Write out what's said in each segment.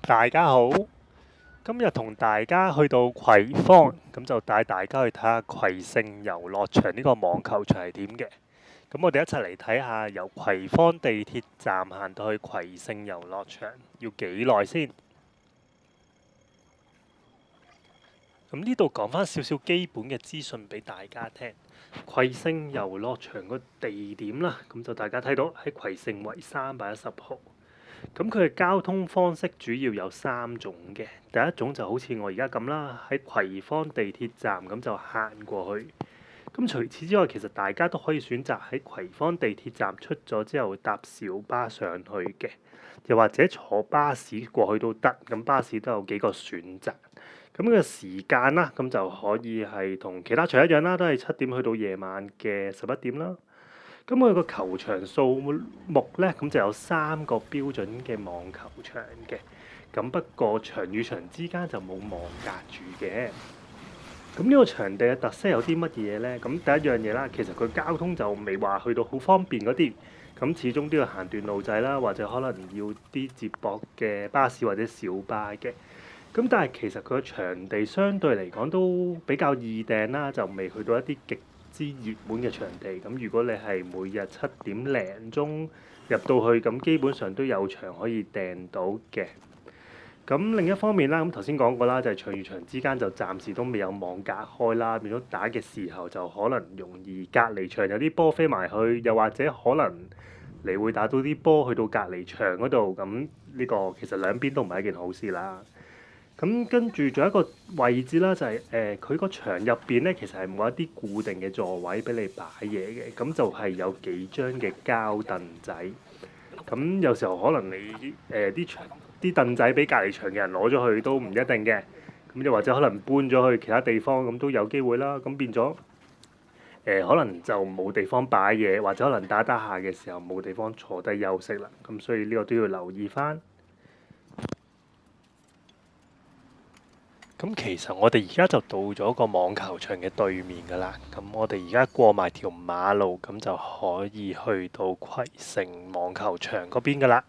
大家好，今日同大家去到葵芳，咁就帶大家去睇下葵盛遊樂場呢個網球場係點嘅。咁我哋一齊嚟睇下由葵芳地鐵站行到去葵盛遊樂場要幾耐先。咁呢度講翻少少基本嘅資訊俾大家聽。葵盛遊樂場個地點啦，咁就大家睇到喺葵盛圍310號。咁佢嘅交通方式主要有3種嘅。第一種就好似我而家咁啦，喺葵芳地鐵站咁就行過去。咁除此之外，其實大家都可以選擇喺葵芳地鐵站出咗之後搭小巴上去嘅，又或者坐巴士過去都得。咁巴士都有幾個選擇。咁嘅時間啦，咁就可以係同其他場一樣啦，都係7點去到夜晚嘅11點啦。咁佢個球場數目咧，咁就有3個標準嘅網球場嘅。咁不過場與場之間就冇網隔住嘅。咁呢個場地嘅特色有啲乜嘢咧？咁第一樣嘢啦，其實佢交通就未話去到好方便嗰啲，咁始終都要行段路仔啦，或者可能要啲接駁嘅巴士或者小巴嘅。咁但係其實佢個場地相對嚟講都比較易訂啦，就未去到一啲極之熱門嘅場地。咁如果你係每日7點零鐘入到去，咁基本上都有場可以訂到嘅。咁另一方面啦，咁頭先講過啦，就係場與場之間就暫時都未有網隔開啦，變咗打嘅時候就可能容易隔離場有啲波飛埋去，又或者可能你會打到啲波去到隔離場嗰度，咁呢個其實兩邊都唔係一件好事啦。咁跟住仲有一個位置啦，就係佢個場入邊咧，其實係冇一啲固定嘅座位俾你擺嘢嘅，咁就係有幾張嘅膠凳仔。咁有時候可能你啲凳仔俾隔離場嘅人攞咗去都唔一定嘅，咁又或者可能搬咗去其他地方，咁都有機會啦。咁變咗可能就冇地方擺嘢，或者可能打打下嘅時候冇地方坐低休息啦。咁所以呢個都要留意翻。咁其實我哋而家就到咗個網球場嘅對面㗎啦。咁我哋而家過埋條馬路，咁就可以去到葵盛網球場嗰邊㗎啦。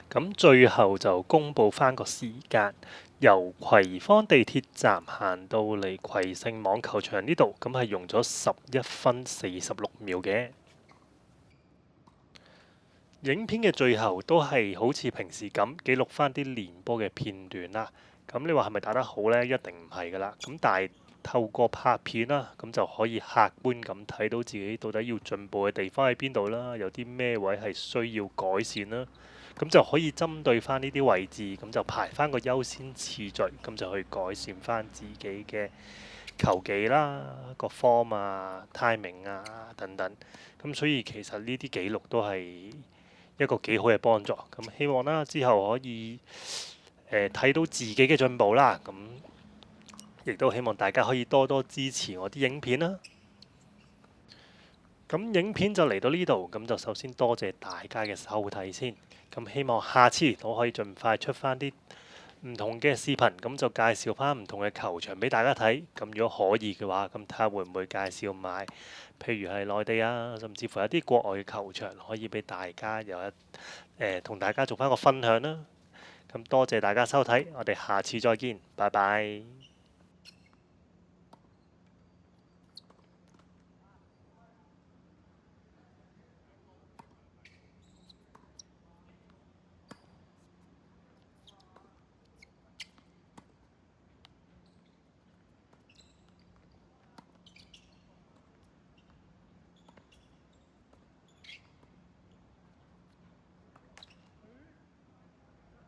咁最後就公佈翻個時間，由葵芳地鐵站行到嚟葵盛網球場呢度，咁係用咗11分46秒嘅。影片嘅最後都係好似平時咁記錄翻啲練波嘅片段啦。咁你話係咪打得好呢？一定唔係噶啦。咁但係透過拍片啦，咁就可以客觀咁睇到自己到底要進步嘅地方喺邊度啦，有啲咩位係需要改善啦。咁就可以針對翻呢啲位置，咁就排翻個優先次序，咁就去改善翻自己嘅球技啦、個 form 啊、timing 啊等等。咁所以其實呢啲記錄都係一個幾好嘅幫助，咁希望啦之後可以睇到自己嘅進步啦，咁亦都希望大家可以多多支持我啲影片啦。咁影片就嚟到呢度，咁就首先多謝大家嘅收睇先，咁希望下次我可以盡快出翻啲唔同嘅視頻，咁就介紹翻唔同嘅球場俾大家睇。咁如果可以嘅話，咁睇下會唔會介紹埋，譬如係內地啊，甚至乎有啲國外嘅球場可以俾大家同大家做翻個分享啦。咁多謝大家收睇，我哋下次再見，拜拜。